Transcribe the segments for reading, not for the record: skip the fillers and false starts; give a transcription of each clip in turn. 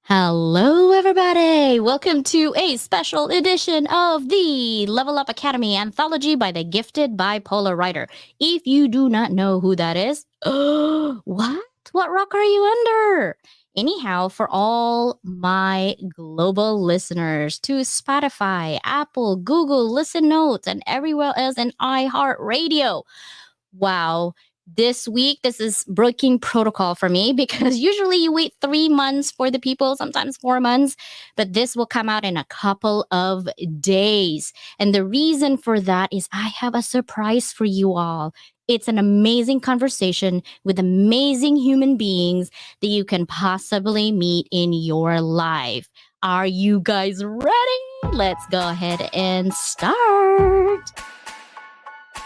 Hello, everybody! Welcome to a special edition of the Level Up Academy Anthology by the gifted bipolar writer. If you do not know who that is, what? What rock are you under? Anyhow, for all my global listeners to Spotify, Apple, Google, Listen Notes, and everywhere else in iHeartRadio. Wow. This week, this is breaking protocol for me because usually you wait 3 months for the people, sometimes 4 months, but this will come out in a couple of days. And the reason for that is I have a surprise for you all. It's an amazing conversation with amazing human beings that you can possibly meet in your life. Are you guys ready? Let's go ahead and start.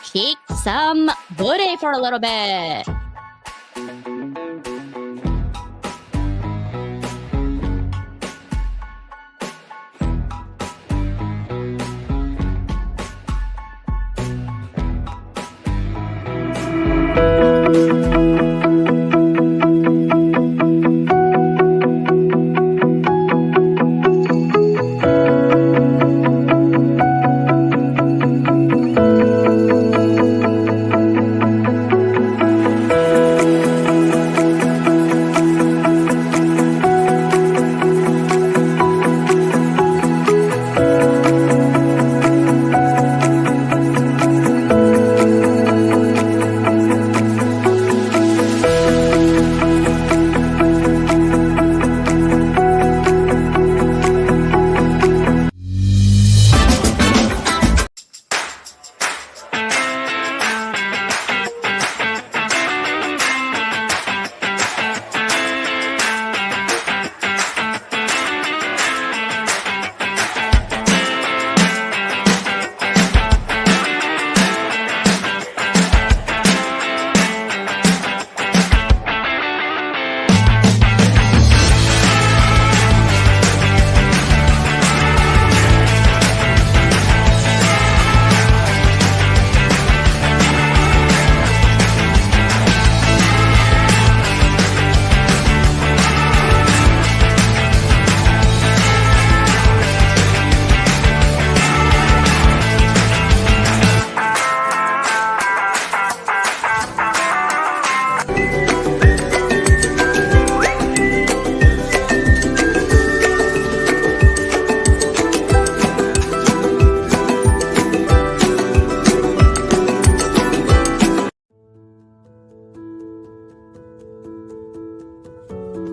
Kick some booty for a little bit.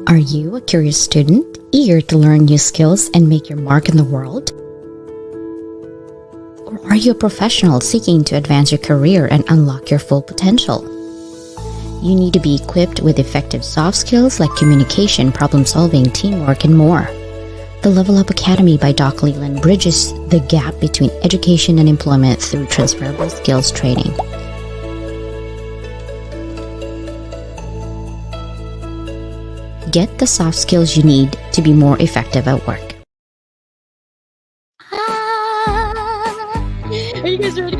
Are you a curious student, eager to learn new skills and make your mark in the world? Or are you a professional seeking to advance your career and unlock your full potential? You need to be equipped with effective soft skills like communication, problem solving, teamwork, and more. The Level Up Academy by Doc Leland bridges the gap between education and employment through transferable skills training. Get the soft skills you need to be more effective at work. Are you guys ready?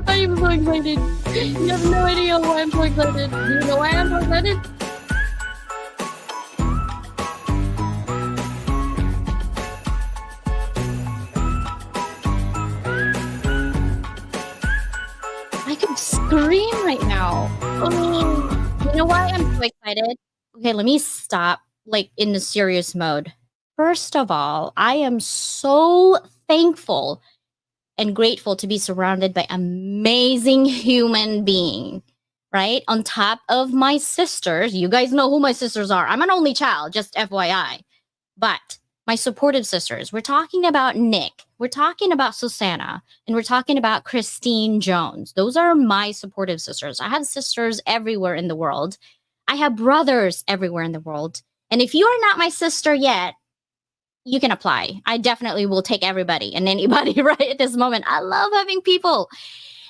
I am so excited. You have no idea why I'm so excited. Do you know why I'm so excited? I could scream right now. Oh, you know why I'm so excited? Okay, let me stop in the serious mode. First of all, I am so thankful and grateful to be surrounded by amazing human being, right? On top of my sisters, you guys know who my sisters are. I'm an only child, just FYI. But my supportive sisters, we're talking about Nick, we're talking about Susanna, and we're talking about Christine Jones. Those are my supportive sisters. I have sisters everywhere in the world. I have brothers everywhere in the world. And if you are not my sister yet, you can apply. I definitely will take everybody and anybody right at this moment. I love having people.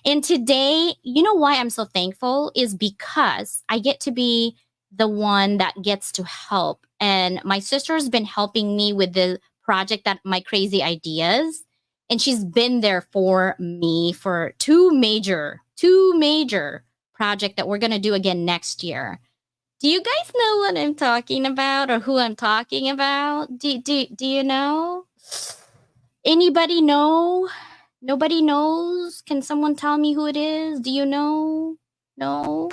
And today, you know why I'm so thankful is because I get to be the one that gets to help. And my sister has been helping me with the project, that my crazy ideas. And she's been there for me for two major project that we're going to do again next year. Do you guys know what I'm talking about or who I'm talking about? Do you know? Anybody know? Nobody knows? Can someone tell me who it is? Do you know? No?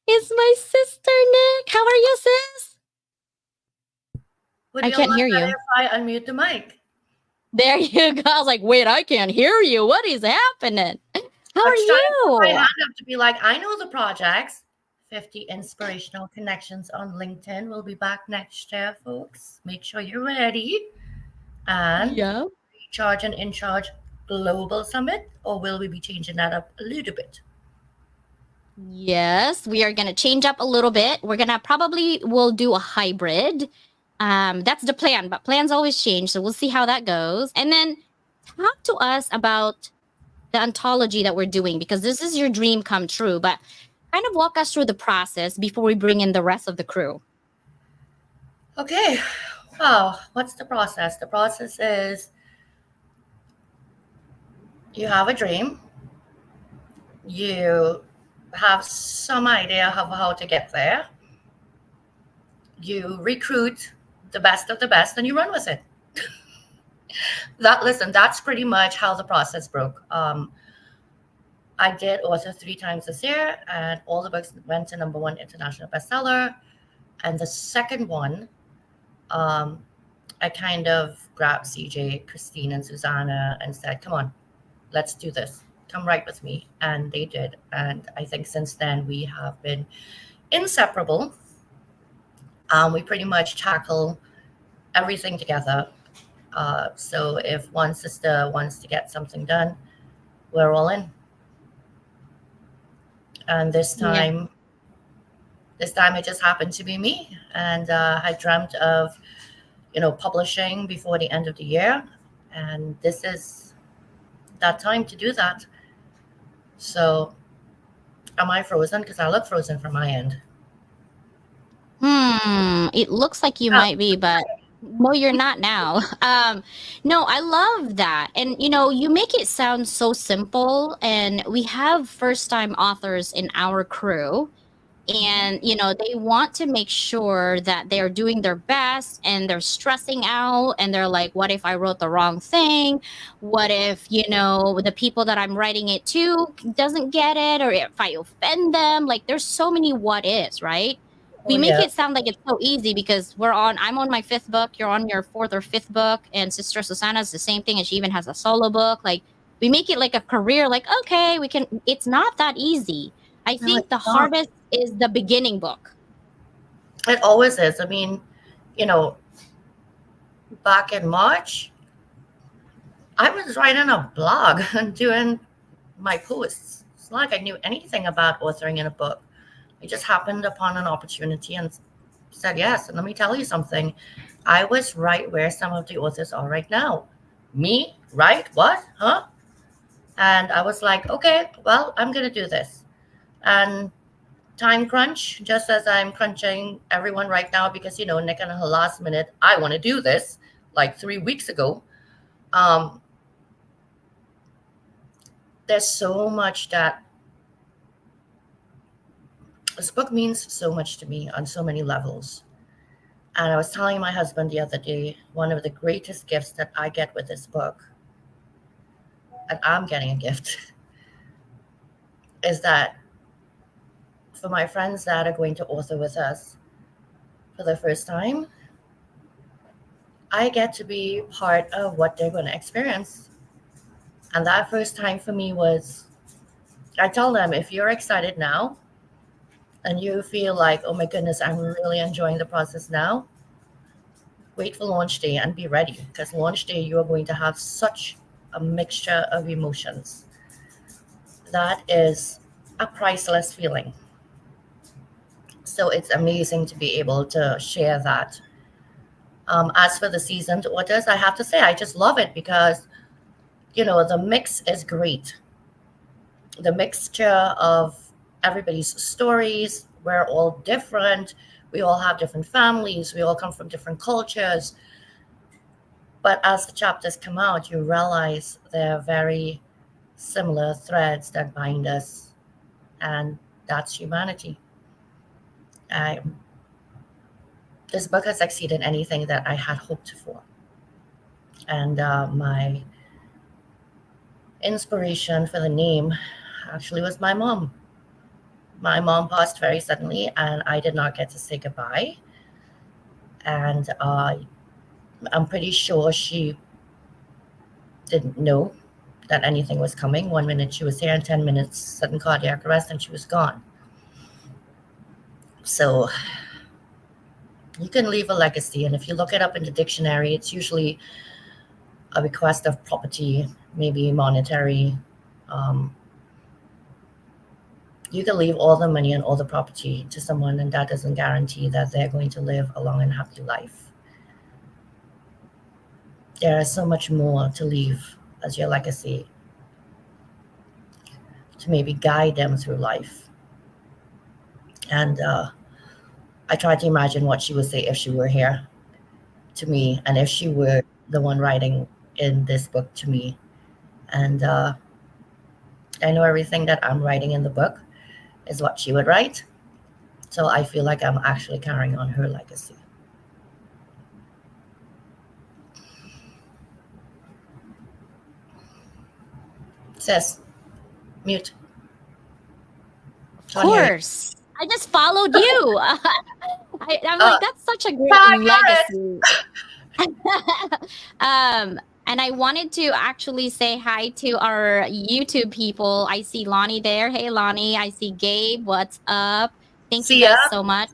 It's my sister, Nick. How are you, sis? Would I you can't mind hear you. if I unmute the mic? There you go. I was like, wait, I can't hear you. What is happening? How I are was trying to put my you? hand up to be like, I know the projects. 50 inspirational connections on LinkedIn. We'll be back next year, folks. Make sure you're ready. And Yeah. Recharge and In Charge Global Summit, or will we be changing that up a little bit? Yes, we are going to change up a little bit. We're going to we'll do a hybrid. That's the plan, but plans always change. So we'll see how that goes. And then talk to us about the anthology that we're doing, because this is your dream come true, but kind of walk us through the process before we bring in the rest of the crew. Okay. Wow. What's the process? The process is you have a dream, you have some idea of how to get there, you recruit the best of the best, and you run with it. That's pretty much how the process broke. I did author 3 times this year, and all the books went to #1 international bestseller. And the second one, I kind of grabbed CJ, Christine, and Susanna and said, come on, let's do this. Come write with me. And they did. And I think since then we have been inseparable. We pretty much tackle everything together. So if one sister wants to get something done, we're all in. And this time it just happened to be me. And I dreamt of, publishing before the end of the year. And this is that time to do that. So am I frozen? Because I look frozen from my end. It looks like you might be, but no, you're not now. No, I love that. And you make it sound so simple, and we have first-time authors in our crew. And they want to make sure that they're doing their best, and they're stressing out, and they're like, what if I wrote the wrong thing? What if the people that I'm writing it to doesn't get it, or if I offend them? Like, there's so many what ifs, right? We make it sound like it's so easy because I'm on my 5th book, you're on your 4th or 5th book, and Sister Susanna's the same thing, and she even has a solo book. Like, we make it like a career, like, okay, it's not that easy. I think the hardest is the beginning book. It always is. I mean, back in March, I was writing a blog and doing my posts. It's not like I knew anything about authoring in a book. I just happened upon an opportunity and said yes. And let me tell you something. I was right where some of the authors are right now. Me? Right? What? Huh? And I was like, okay, well, I'm going to do this. And time crunch, just as I'm crunching everyone right now, because, Nick and her last minute, I want to do this, like 3 weeks ago. There's so much that this book means so much to me on so many levels. And I was telling my husband the other day, one of the greatest gifts that I get with this book, and I'm getting a gift, is that for my friends that are going to author with us for the first time, I get to be part of what they're going to experience. And that first time for me was, I tell them, if you're excited now and you feel like, oh my goodness, I'm really enjoying the process now, wait for launch day and be ready, because launch day you are going to have such a mixture of emotions. That is a priceless feeling. So it's amazing to be able to share that. As for the seasoned authors, I have to say, I just love it because, the mix is great. The mixture of everybody's stories, we're all different. We all have different families. We all come from different cultures. But as the chapters come out, you realize they're very similar threads that bind us, and that's humanity. I, this book has exceeded anything that I had hoped for. And my inspiration for the name actually was my mom. My mom passed very suddenly, and I did not get to say goodbye. And I'm pretty sure she didn't know that anything was coming. 1 minute she was here, and 10 minutes, sudden cardiac arrest, and she was gone. So you can leave a legacy. And if you look it up in the dictionary, it's usually a request of property, maybe monetary. You can leave all the money and all the property to someone, and that doesn't guarantee that they're going to live a long and happy life. There is so much more to leave as your legacy, to maybe guide them through life. And I try to imagine what she would say if she were here to me, and if she were the one writing in this book to me. And I know everything that I'm writing in the book is what she would write. So I feel like I'm actually carrying on her legacy. Sis, mute. Of course. I just followed you. I'm like, that's such a great legacy. And I wanted to actually say hi to our YouTube people. I see Lonnie there. Hey, Lonnie. I see Gabe. What's up? Thank you guys so much.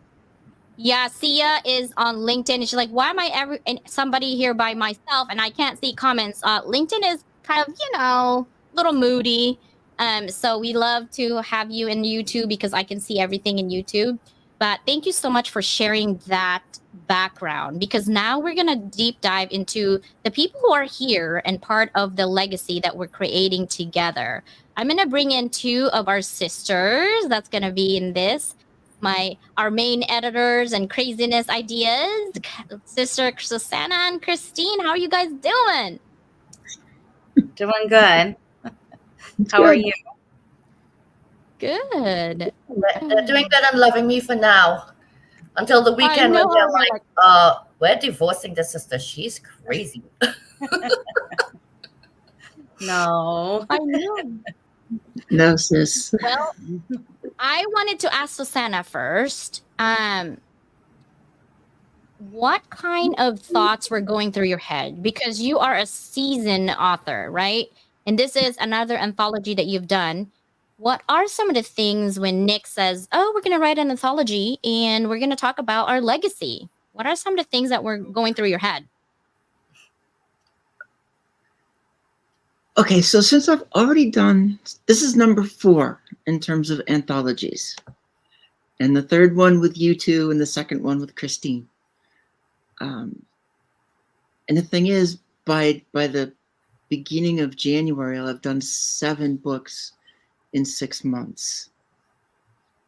Yeah, Sia is on LinkedIn. And she's like, why am I somebody here by myself and I can't see comments? LinkedIn is kind of, a little moody. So we love to have you in YouTube because I can see everything in YouTube. But thank you so much for sharing that background, because now we're going to deep dive into the people who are here and part of the legacy that we're creating together. I'm going to bring in two of our sisters that's going to be in this. Our main editors and craziness ideas, Sister Susanna and Christine. How are you guys doing? Doing good. How are you? Good. They're doing good and loving me for now. Until the weekend when they're like, we're divorcing the sister. She's crazy. No. I know. No, sis. Well, I wanted to ask Susanna first. What kind of thoughts were going through your head? Because you are a seasoned author, right? And this is another anthology that you've done. What are some of the things when Nick says, oh, we're going to write an anthology and we're going to talk about our legacy? What are some of the things that were going through your head? Okay, so since I've already done, this is number 4 in terms of anthologies. And the third one with you two and the second one with Christine. And the thing is, by the beginning of January, I'll have done 7 books in 6 months.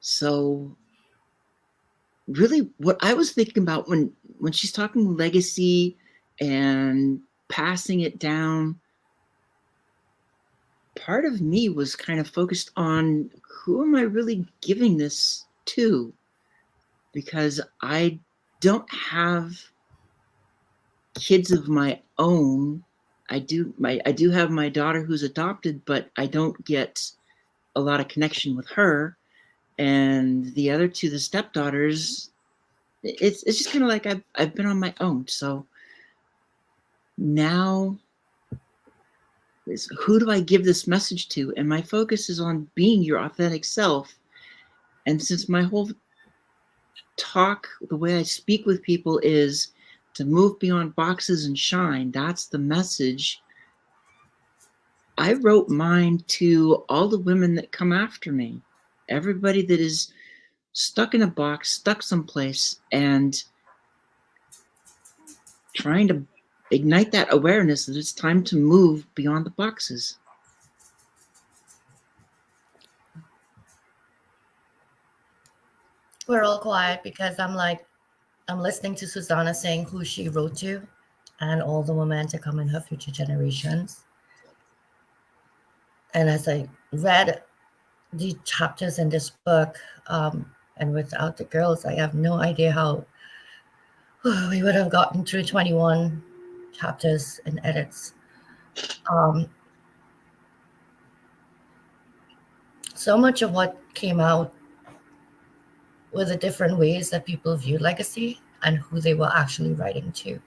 So really what I was thinking about when she's talking legacy and passing it down, part of me was kind of focused on who am I really giving this to? Because I don't have kids of my own. I do have my daughter who's adopted, but I don't get a lot of connection with her. And the other two, the stepdaughters, it's just kind of like I've been on my own. So now is who do I give this message to? And my focus is on being your authentic self. And since my whole talk, the way I speak with people is to move beyond boxes and shine, that's the message. I wrote mine to all the women that come after me, everybody that is stuck in a box, stuck someplace, and trying to ignite that awareness that it's time to move beyond the boxes. We're all quiet because I'm listening to Susanna saying who she wrote to and all the women to come in her future generations. And as I read the chapters in this book, and without the girls, I have no idea how we would have gotten through 21 chapters and edits. Um, so much of what came out were the different ways that people viewed legacy and who they were actually writing to.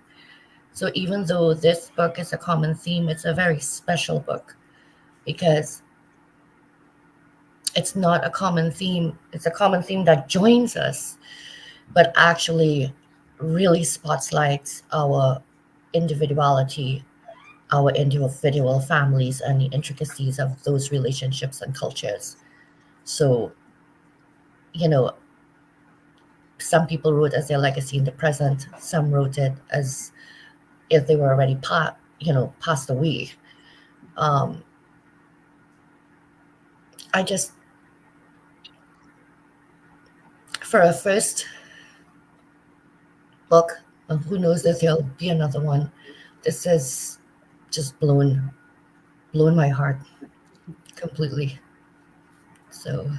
So even though this book is a common theme, it's a very special book because it's not a common theme. It's a common theme that joins us, but actually really spotlights our individuality, our individual families, and the intricacies of those relationships and cultures. So, you know, some people wrote as their legacy in the present, some wrote it as if they were already passed away. Um, I just, for a first book, and who knows if there'll be another one, this has just blown my heart completely. So,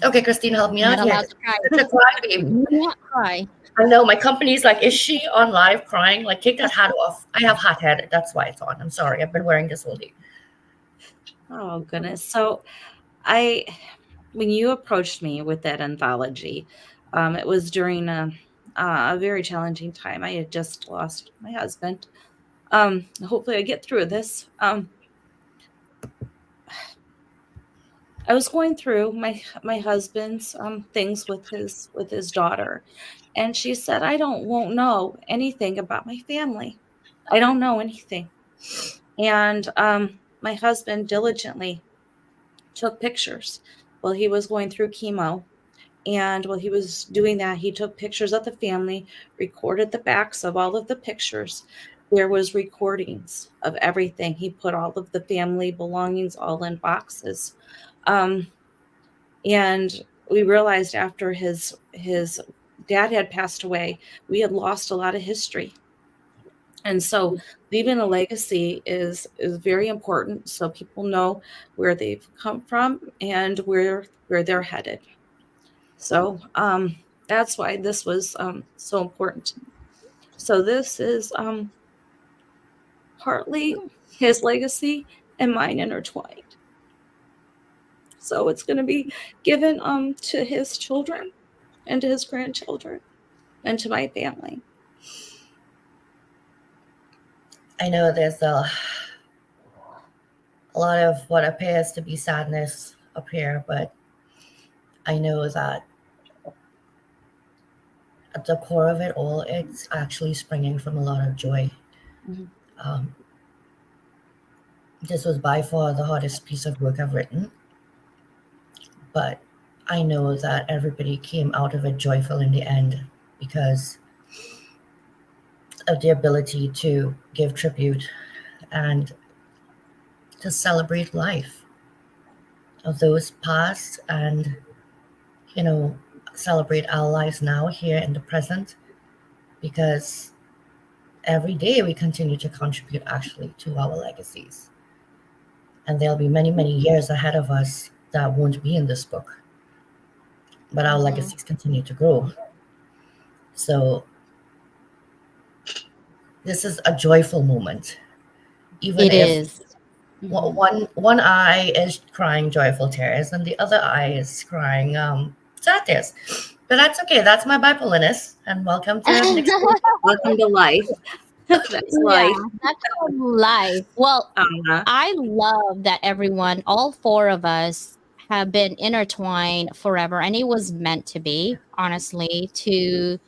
okay, Christine, help me I'm out not here. allowed to cry. It's a cry, babe. Do not cry. I know my company's like, is she on live crying? Like, take that hat off. I have hot head. That's why it's on. I'm sorry. I've been wearing this all day. Oh goodness. So when you approached me with that anthology, it was during a very challenging time. I had just lost my husband. Hopefully I get through this. I was going through my husband's things with his daughter, and she said, "I won't know anything about my family. I don't know anything." And my husband diligently took pictures while he was going through chemo. And while he was doing that, he took pictures of the family, recorded the backs of all of the pictures. There was recordings of everything. He put all of the family belongings all in boxes. Um, and we realized after his dad had passed away, we had lost a lot of history. And so leaving a legacy is very important so people know where they've come from and where they're headed. So that's why this was so important to me. So this is partly his legacy and mine intertwined. So it's going to be given to his children and to his grandchildren and to my family. I know there's a lot of what appears to be sadness up here, but I know that at the core of it all, it's actually springing from a lot of joy. Mhm. This was by far the hardest piece of work I've written, but I know that everybody came out of it joyful in the end because of the ability to give tribute and to celebrate life of those past and, celebrate our lives now here in the present, because every day we continue to contribute actually to our legacies. And there'll be many, many years ahead of us that won't be in this book, but our legacies continue to grow. So this is a joyful moment, even It if is. one eye is crying joyful tears and the other eye is crying sad tears. But that's okay. That's my bipolarness. And welcome to next week. Welcome to life. That's life. Yeah, that's called life. Well, Uh-huh. I love that everyone, all four of us, have been intertwined forever, and it was meant to be, honestly, to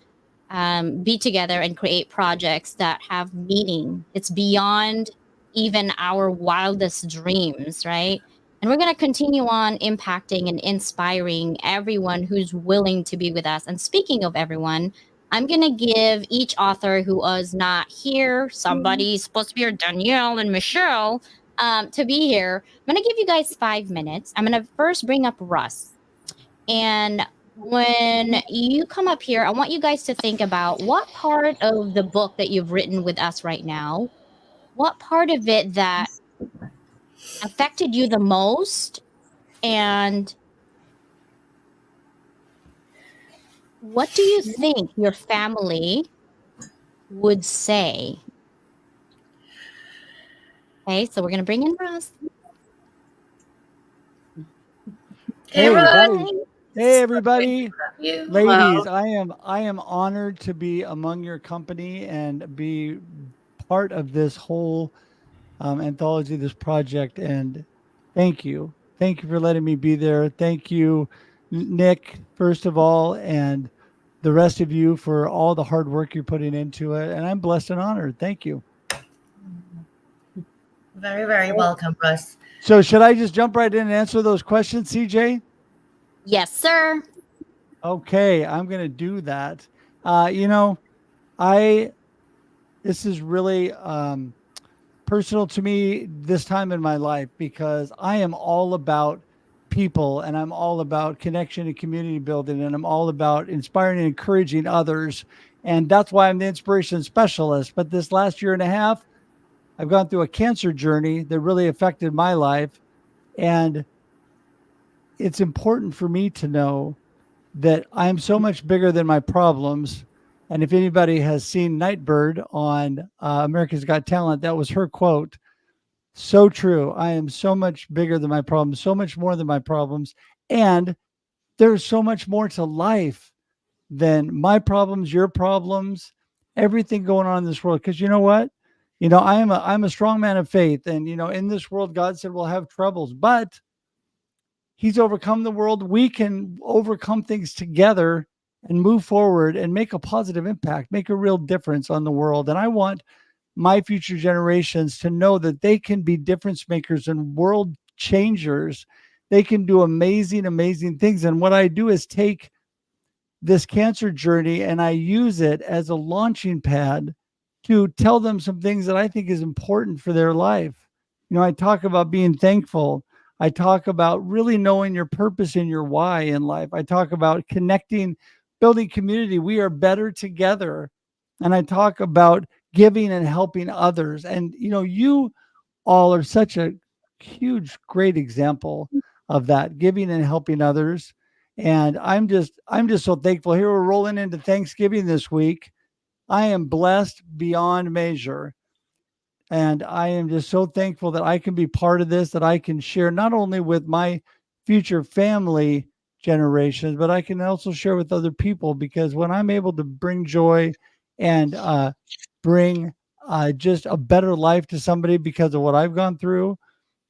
be together and create projects that have meaning. It's beyond even our wildest dreams, right? And we're going to continue on impacting and inspiring everyone who's willing to be with us. And speaking of everyone, I'm going to give each author who was not here, somebody's supposed to be here, Danielle and Michelle, to be here. I'm going to give you guys 5 minutes. I'm going to first bring up Russ. And when you come up here, I want you guys to think about what part of the book that you've written with us right now, what part of it that affected you the most? And what do you think your family would say? Okay, so we're going to bring in Russ. Hey, Hey, Russ. hey, everybody. Love you. Ladies, I am honored to be among your company and be part of this whole anthology, this project. And thank you. Thank you for letting me be there. Thank you, Nick, first of all, and the rest of you for all the hard work you're putting into it. And I'm blessed and honored. Thank you. Very, very welcome, Russ. So should I just jump right in and answer those questions, CJ? Yes, sir. Okay, I'm going to do that. This is really personal to me this time in my life because I am all about people and I'm all about connection and community building and I'm all about inspiring and encouraging others. And that's why I'm the inspiration specialist. But this last year and a half, I've gone through a cancer journey that really affected my life. And it's important for me to know that I'm so much bigger than my problems. And if anybody has seen Nightbird on America's Got Talent, that was her quote. So true. I am so much bigger than my problems, so much more than my problems. And there's so much more to life than my problems, your problems, everything going on in this world. Because you know what? I'm a strong man of faith. And, in this world, God said we'll have troubles, but He's overcome the world. We can overcome things together and move forward and make a positive impact, make a real difference on the world. And I want my future generations to know that they can be difference makers and world changers. They can do amazing, amazing things. And what I do is take this cancer journey and I use it as a launching pad to tell them some things that I think is important for their life. I talk about being thankful. I talk about really knowing your purpose and your why in life. I talk about connecting, building community. We are better together. And I talk about giving and helping others. And, you all are such a huge, great example of that, giving and helping others. And I'm just so thankful. Here we're rolling into Thanksgiving this week. I am blessed beyond measure. And I am just so thankful that I can be part of this, that I can share not only with my future family generations, but I can also share with other people, because when I'm able to bring joy and bring just a better life to somebody because of what I've gone through,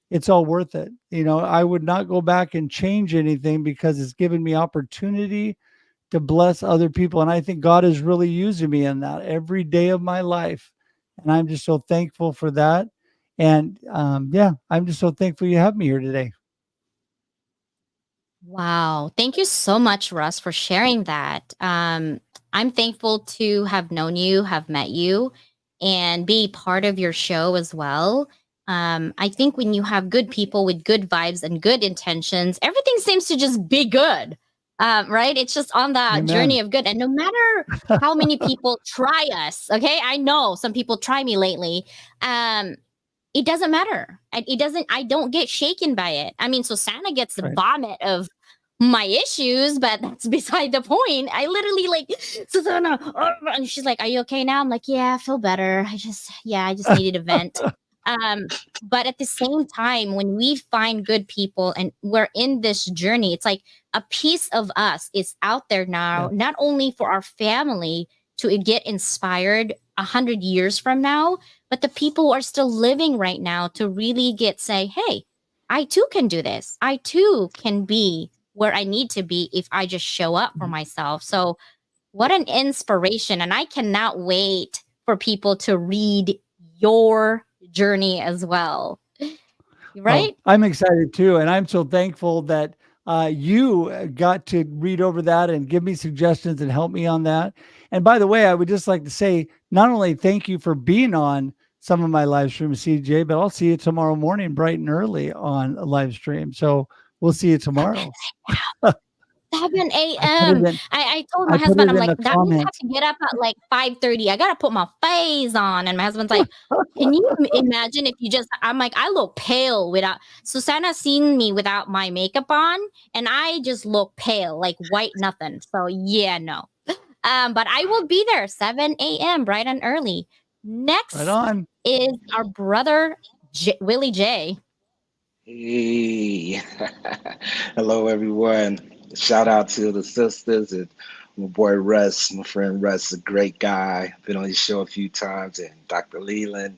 it's all worth it. I would not go back and change anything because it's given me opportunity to bless other people. And I think God is really using me in that every day of my life. And I'm just so thankful for that. And I'm just so thankful you have me here today. Wow. Thank you so much, Russ, for sharing that. I'm thankful to have known you, have met you, and be part of your show as well. I think when you have good people with good vibes and good intentions, everything seems to just be good. Right? It's just on that Amen. journey of good. And no matter how many people try us, okay? I know some people try me lately. It doesn't matter. I don't get shaken by it. I mean, so Santa gets the Right. vomit of my issues, but that's beside the point. I literally Susanna, and she's like, "Are you okay now?" I'm like, "Yeah, I feel better. I just needed a vent." But at the same time, when we find good people and we're in this journey, it's like a piece of us is out there now, not only for our family to get inspired 100 years from now, but the people who are still living right now to really say, hey, I too can do this. I too can be where I need to be if I just show up for myself. So what an inspiration. And I cannot wait for people to read your journey as well. Right? Oh, I'm excited too. And I'm so thankful that you got to read over that and give me suggestions and help me on that. And by the way, I would just like to say, not only thank you for being on some of my live streams, CJ, but I'll see you tomorrow morning, bright and early on a live stream. So we'll see you tomorrow. That 7 I put it a.m. in. I told I my put husband, it I'm in like, the that means I have comments. to get up at like 5:30. I gotta put my face on. And my husband's like, can you imagine if you just, I'm like, I look pale without, Susanna seen me without my makeup on, and I just look pale, like white nothing. So yeah, no. But I will be there 7 a.m. bright and early. Right Next on. is our brother Willie J. Hey, hello everyone. Shout out to the sisters and my boy Russ. My friend Russ is a great guy. Been on his show a few times, and Dr. Leland.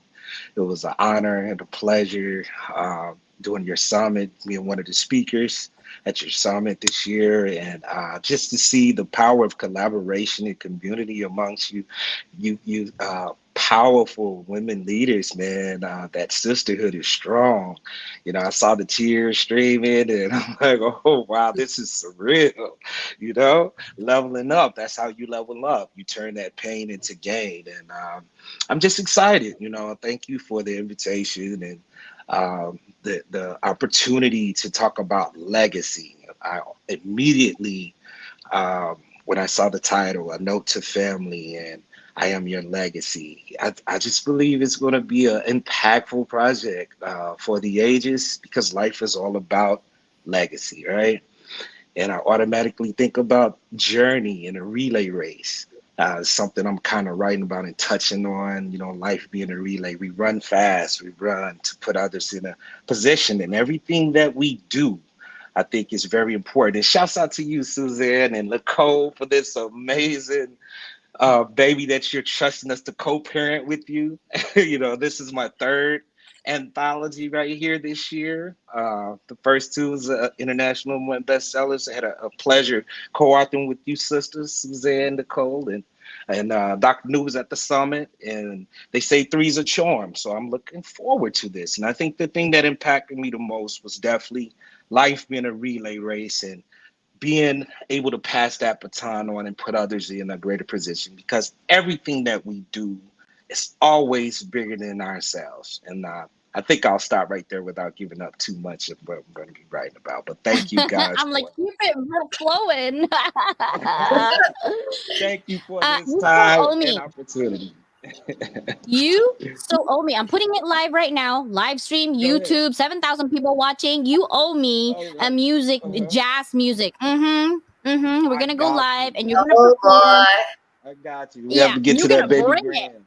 It was an honor and a pleasure doing your summit, being one of the speakers at your summit this year, and just to see the power of collaboration and community amongst you powerful women leaders, man. That sisterhood is strong. I saw the tears streaming, and I'm like, oh wow, this is surreal. Leveling up. That's how you level up. You turn that pain into gain, and I'm just excited. Thank you for the invitation and the opportunity to talk about legacy. I immediately, when I saw the title, A Note to Family, and I Am Your Legacy, I just believe it's going to be an impactful project for the ages, because life is all about legacy, right? And I automatically think about journey in a relay race. Something I'm kind of writing about and touching on, life being a relay. We run fast, we run to put others in a position, and everything that we do, I think, is very important. And shouts out to you, Suzanne and Nicole, for this amazing baby that you're trusting us to co-parent with you. This is my third anthology right here this year. The first two was international one bestsellers. I had a pleasure co-authoring with you sisters, Suzanne, Nicole, and Dr. New was at the summit, and they say three's a charm. So I'm looking forward to this. And I think the thing that impacted me the most was definitely life being a relay race, and being able to pass that baton on and put others in a greater position, because everything that we do is always bigger than ourselves. And I think I'll stop right there without giving up too much of what I'm going to be writing about. But thank you guys I'm like, for keep it flowing. thank you for this You still time owe and me. opportunity. You still owe me. I'm putting it live right now. Live stream, Go ahead. YouTube, 7,000 people watching. You owe me All a right. music, Uh-huh. jazz music. We're I gonna go got live, you. and you're gonna Oh perform. boy. I got you. We have Yeah, to get and to you're that gonna baby bring it. grand.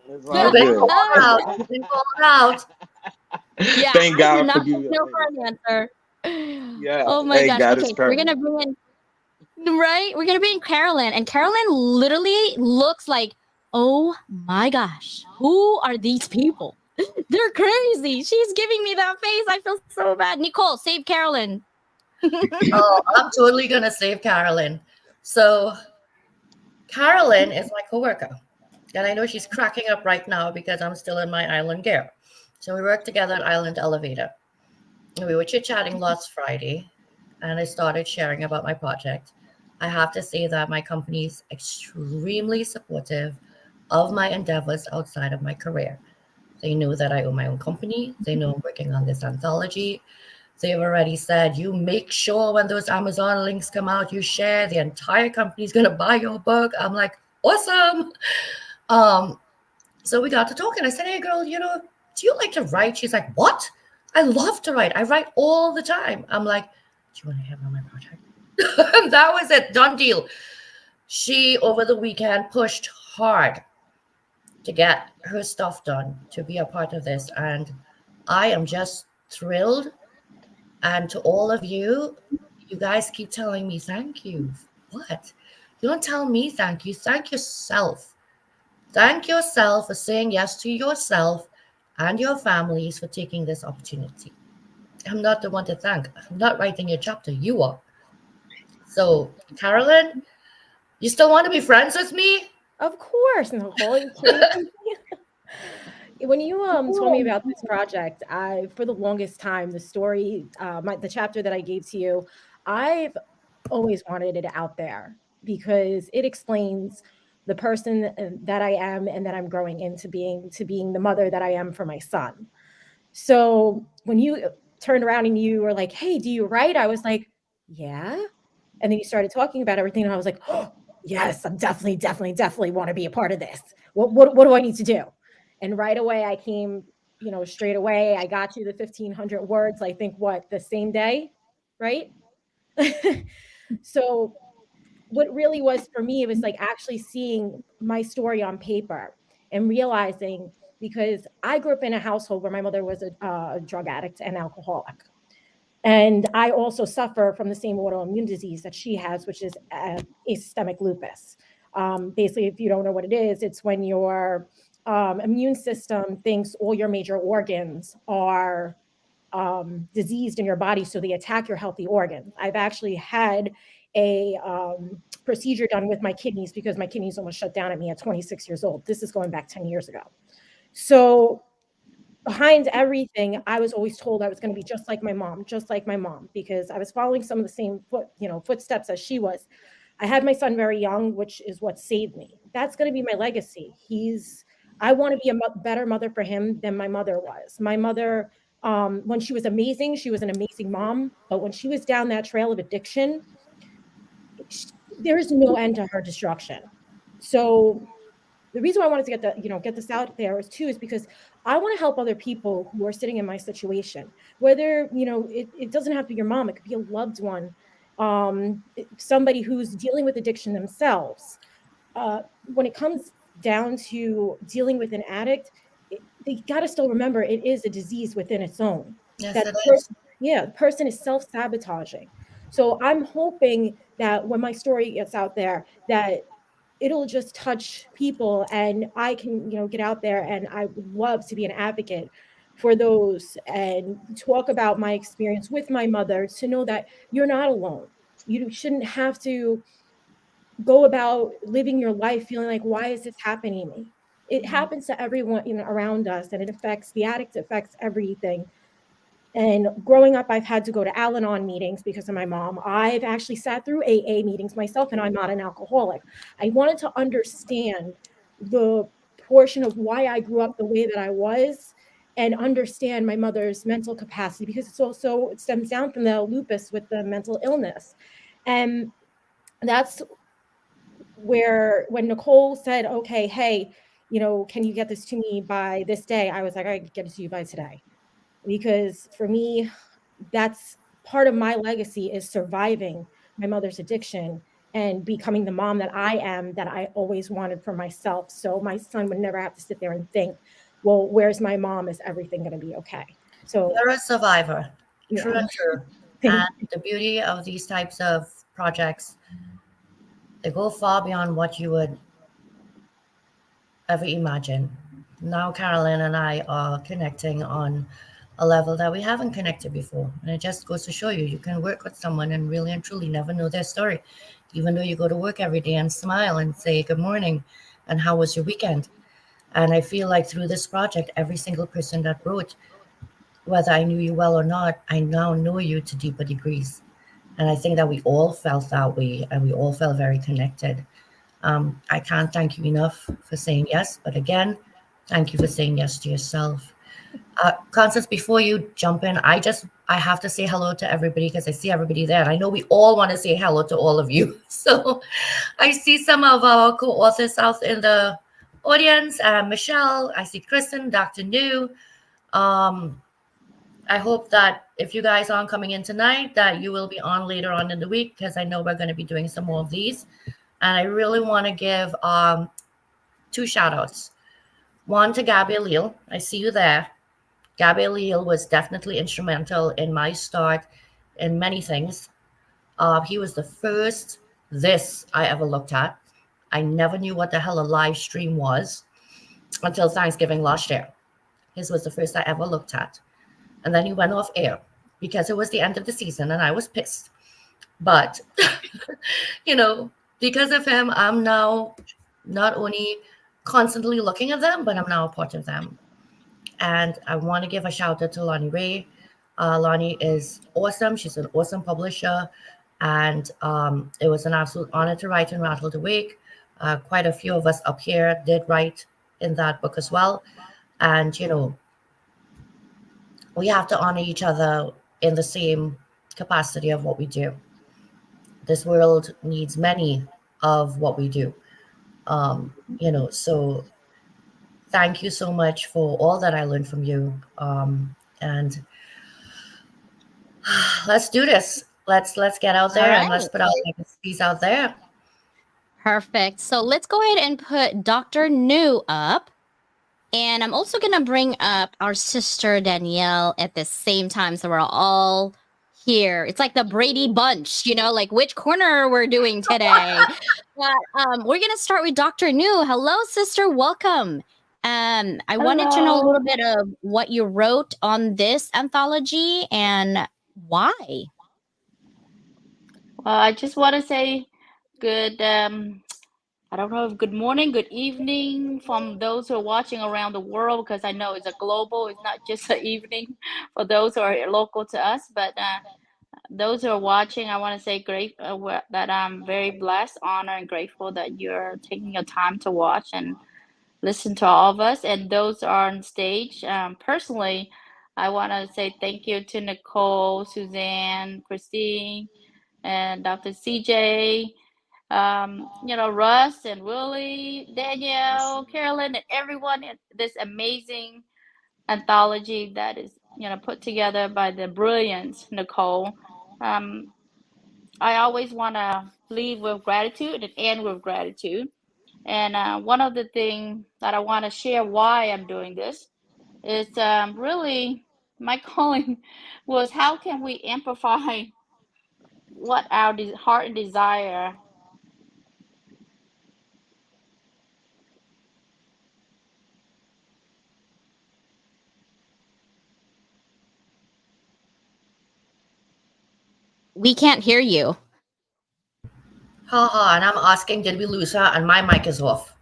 It's You've all been good. called out. You've been called out. Yeah, Thank I do God for not take you. no for an answer. Yeah. Oh my Hey, gosh. God Okay, is so we're perfect. gonna bring in, right? We're gonna bring in Carolyn, and Carolyn literally looks like, oh my gosh, who are these people? They're crazy. She's giving me that face. I feel so bad. Nicole, save Carolyn. Oh, I'm totally gonna save Carolyn. So Carolyn is my coworker, and I know she's cracking up right now because I'm still in my island gear. So we work together at Island Elevator. And we were chit chatting last Friday, and I started sharing about my project. I have to say that my company is extremely supportive of my endeavors outside of my career. They know that I own my own company. They know I'm working on this anthology. They've already said, you make sure when those Amazon links come out, you share. The entire company's going to buy your book. I'm like, awesome. Um, so we got to talking. I said, hey, girl, do you like to write? She's like, what? I love to write. I write all the time. I'm like, do you want to hear about my project? That was it. Done deal. She, over the weekend, pushed hard to get her stuff done, to be a part of this. And I am just thrilled. And to all of you, you guys keep telling me thank you. What? You don't tell me thank you. Thank yourself. Thank yourself for saying yes to yourself and your families for taking this opportunity. I'm not the one to thank. I'm not writing your chapter. You are. So, Carolyn, you still want to be friends with me? Of course, Nicole. You crazy? When you told me about this project, I for the longest time the story, the chapter that I gave to you, I've always wanted it out there because it explains the person that I am and that I'm growing into being to being the mother that I am for my son. So when you turned around and you were like, "Hey, do you write?" I was like, "Yeah." And then you started talking about everything, and I was like, oh, yes, I'm definitely want to be a part of this. What do I need to do? And right away, I came, straight away. I got you the 1,500 words. I think the same day, right? So what really was for me, it was like actually seeing my story on paper and realizing, because I grew up in a household where my mother was a drug addict and alcoholic. And I also suffer from the same autoimmune disease that she has, which is asystemic lupus. Basically, if you don't know what it is, it's when your immune system thinks all your major organs are diseased in your body, so they attack your healthy organs. I've actually had a procedure done with my kidneys because my kidneys almost shut down at me at 26 years old. This is going back 10 years ago. So behind everything, I was always told I was going to be just like my mom, because I was following some of the same footsteps as she was. I had my son very young, which is what saved me. That's going to be my legacy. I want to be a better mother for him than my mother was. My mother, when she was amazing, she was an amazing mom. But when she was down that trail of addiction, there is no end to her destruction. So the reason why I wanted to get this out there is because I want to help other people who are sitting in my situation. Whether it doesn't have to be your mom; it could be a loved one, somebody who's dealing with addiction themselves. When it comes down to dealing with an addict, they got to still remember it is a disease within its own. Yes, That it the is. the person is self-sabotaging. So I'm hoping that when my story gets out there, that it'll just touch people, and I can, get out there, and I would love to be an advocate for those and talk about my experience with my mother, to know that you're not alone. You shouldn't have to go about living your life feeling like, why is this happening to me? It happens to everyone, around us, and it affects the addict, affects everything. And growing up, I've had to go to Al-Anon meetings because of my mom. I've actually sat through AA meetings myself, and I'm not an alcoholic. I wanted to understand the portion of why I grew up the way that I was, and understand my mother's mental capacity, because it stems down from the lupus with the mental illness. And that's where, when Nicole said, okay, hey, can you get this to me by this day? I was like, I can get it to you by today. Because for me, that's part of my legacy, is surviving my mother's addiction and becoming the mom that I am, that I always wanted for myself. So my son would never have to sit there and think, well, where's my mom? Is everything going to be okay? So You're a survivor, true yeah. and true. Thank And the beauty of these types of projects, they go far beyond what you would ever imagine. Now, Carolyn and I are connecting on a level that we haven't connected before. And it just goes to show you, you can work with someone and really and truly never know their story, even though you go to work every day and smile and say, good morning, and how was your weekend? And I feel like through this project, every single person that wrote, whether I knew you well or not, I now know you to deeper degrees. And I think that we all felt that way, and we all felt very connected. I can't thank you enough for saying yes. But again, thank you for saying yes to yourself. Constance, before you jump in, I have to say hello to everybody, because I see everybody there. And I know we all want to say hello to all of you. So I see some of our co-authors out in the audience. Michelle, I see Kristen, Dr. New. I hope that if you guys aren't coming in tonight, that you will be on later on in the week, because I know we're going to be doing some more of these. And I really want to give 2 shout outs. One to Gabby Leal. I see you there. Gabby Leal was definitely instrumental in my start in many things. He was the first this I ever looked at. I never knew what the hell a live stream was until Thanksgiving last year. His was the first I ever looked at. And then he went off air because it was the end of the season and I was pissed. But, because of him, I'm now not only constantly looking at them, but I'm now a part of them. And I want to give a shout out to Lonnie Ray. Lonnie is awesome. She's an awesome publisher. And it was an absolute honor to write in Rattle to Wake. Quite a few of us up here did write in that book as well. And, we have to honor each other in the same capacity of what we do. this world needs many of what we do. So thank you so much for all that I learned from you. And let's do this. Let's get out All there and let's right. put our legacies out there. Perfect. So let's go ahead and put Dr. New up. And I'm also going to bring up our sister Danielle at the same time. So we're all here. It's like the Brady Bunch, like which corner we're doing today. But we're going to start with Dr. New. Hello, sister. Welcome. I wanted to know a little bit of what you wrote on this anthology and why. Well, I just want to say good, I don't know if good morning, good evening from those who are watching around the world, because I know it's a global, it's not just an evening for those who are local to us. But those who are watching, I want to say that I'm very blessed, honored, and grateful that you're taking your time to watch and listen to all of us. And those who are on stage, personally, I want to say thank you to Nicole, Suzanne, Christine, and Dr. CJ, Russ and Willie, Danielle, Carolyn, and everyone in this amazing anthology that is, put together by the brilliant Nicole. I always want to leave with gratitude and end with gratitude. And one of the things that I want to share why I'm doing this is really my calling was how can we amplify what our heart and desire. We can't hear you. And I'm asking, did we lose her? And my mic is off.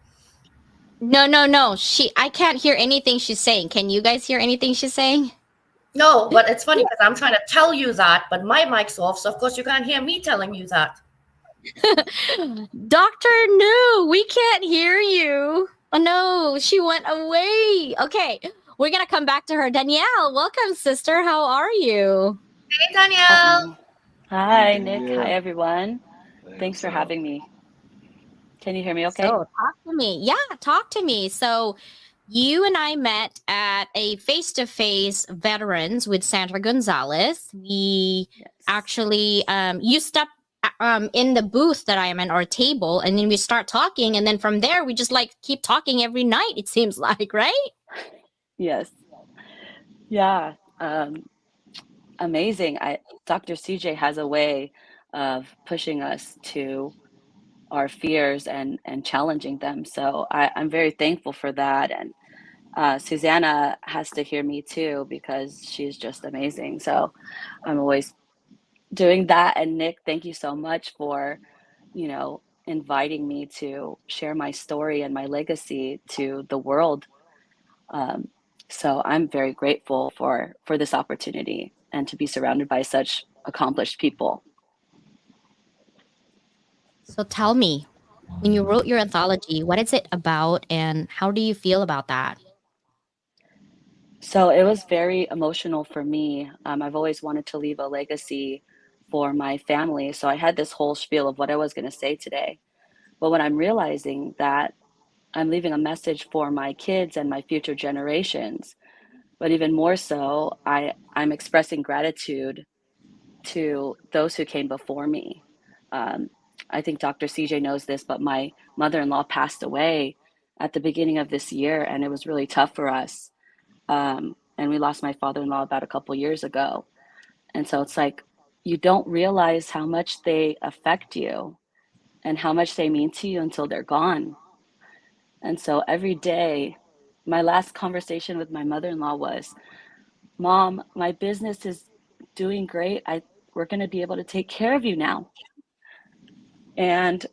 No. I can't hear anything she's saying. Can you guys hear anything she's saying? No, but it's funny because I'm trying to tell you that, but my mic's off, so of course you can't hear me telling you that. Dr. New, we can't hear you. Oh no, she went away. Okay, we're gonna come back to her. Danielle, welcome, sister. How are you? Hey, Danielle. Hi, Nick. Hi, everyone. Thanks for what's up? having me. Can you hear me okay? So talk to me. Yeah, talk to me. So you and I met at a face-to-face veterans with Sandra Gonzalez. We actually, you stepped in the booth that I am in, our table, and then we start talking, and then from there we just keep talking every night. It seems like, right? Yes. Yeah. Amazing. Dr. CJ has a way of pushing us to our fears and challenging them. So I'm very thankful for that. And Susanna has to hear me too, because she's just amazing. So I'm always doing that. And Nick, thank you so much for, inviting me to share my story and my legacy to the world. So I'm very grateful for this opportunity and to be surrounded by such accomplished people. So tell me, when you wrote your anthology, what is it about and how do you feel about that? So it was very emotional for me. I've always wanted to leave a legacy for my family. So I had this whole spiel of what I was going to say today. But when I'm realizing that I'm leaving a message for my kids and my future generations, but even more so, I'm expressing gratitude to those who came before me. I think Dr. CJ knows this, but my mother-in-law passed away at the beginning of this year, and it was really tough for us. And we lost my father-in-law about a couple years ago. And so it's like, you don't realize how much they affect you and how much they mean to you until they're gone. And so every day, my last conversation with my mother-in-law was, Mom, my business is doing great. We're going to be able to take care of you now. And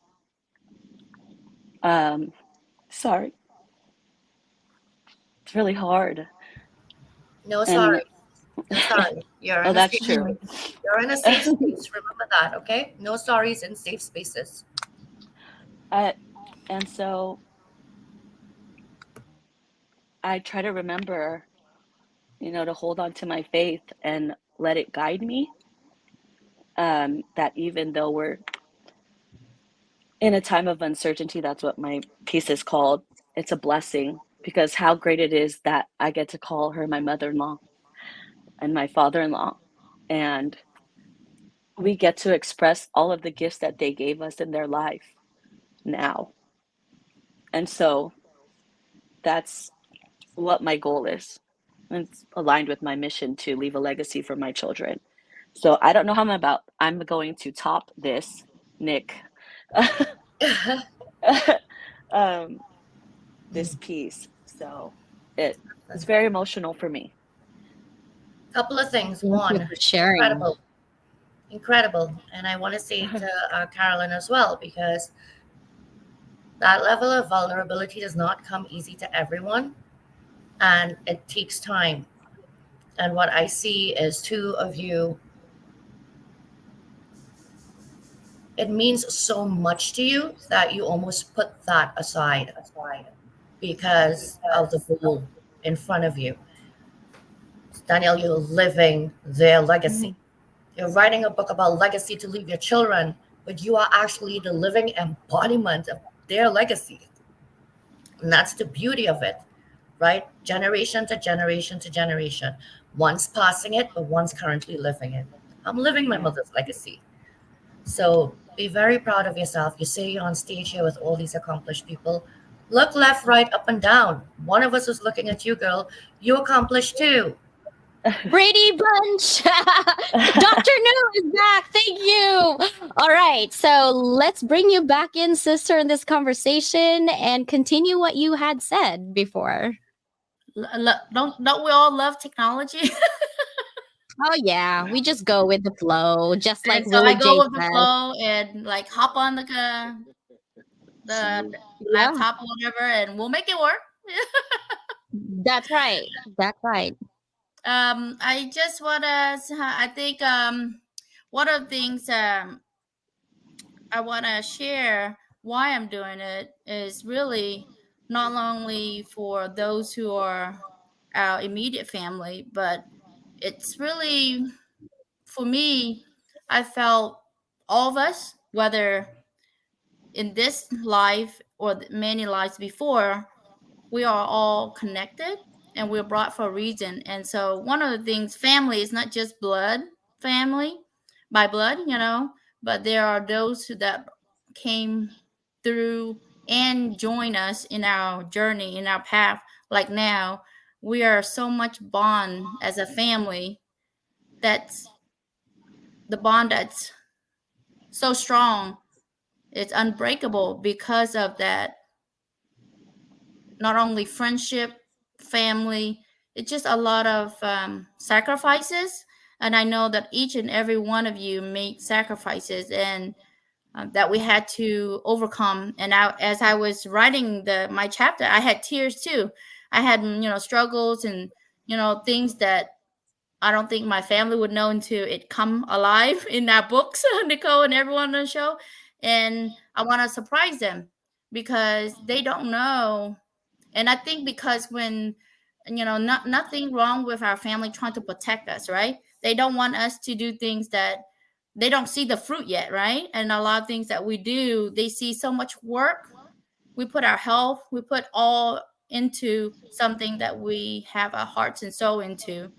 sorry, it's really hard. No, sorry. No, sorry. You're in that's true. Space. You're in a safe space. Remember that, okay? No stories in safe spaces. And so I try to remember, to hold on to my faith and let it guide me. That even though we're in a time of uncertainty, that's what my piece is called. It's a blessing because how great it is that I get to call her my mother-in-law and my father-in-law. And we get to express all of the gifts that they gave us in their life now. And so that's what my goal is. And it's aligned with my mission to leave a legacy for my children. So I don't know how I'm going to top this, Nick. This piece. So it's very emotional for me. Couple of things. Thank you One, for sharing. incredible. And I want to say to Carolyn as well, because that level of vulnerability does not come easy to everyone, and it takes time. And what I see is two of you, it means so much to you that you almost put that aside because of the goal in front of you. Danielle, you're living their legacy. You're writing a book about legacy to leave your children, but you are actually the living embodiment of their legacy. And that's the beauty of it, right? Generation to generation to generation. One's passing it, but one's currently living it. I'm living my mother's legacy. So be very proud of yourself. You say you're on stage here with all these accomplished people. Look left, right, up, and down. One of us is looking at you, girl. You accomplished too. Brady Bunch. Dr. New is back. Thank you. All right. So let's bring you back in, sister, in this conversation and continue what you had said before. Don't we all love technology? Oh, yeah. We just go with the flow, just like And so Willie I go J with the said. flow and like hop on the Yeah. laptop or whatever, and we'll make it work. That's right. That's right. I just want to. I think one of the things I want to share why I'm doing it is really not only for those who are our immediate family, but it's really for me. I felt all of us, whether in this life or many lives before, we are all connected and we're brought for a reason. And so one of the things, family is not just blood family by blood, but there are those that came through and join us in our journey, in our path. Like now, we are so much bond as a family. That's the bond that's so strong. It's unbreakable because of that. Not only friendship, family, it's just a lot of sacrifices. And I know that each and every one of you made sacrifices and that we had to overcome. And as I was writing my chapter, I had tears too. I had, struggles and, things that I don't think my family would know until it come alive in our books, Nicole and everyone on the show. And I want to surprise them because they don't know. And I think because when, nothing wrong with our family trying to protect us, right? They don't want us to do things that they don't see the fruit yet, right? And a lot of things that we do, they see so much work. We put our health, we put all into something that we have our hearts and soul into.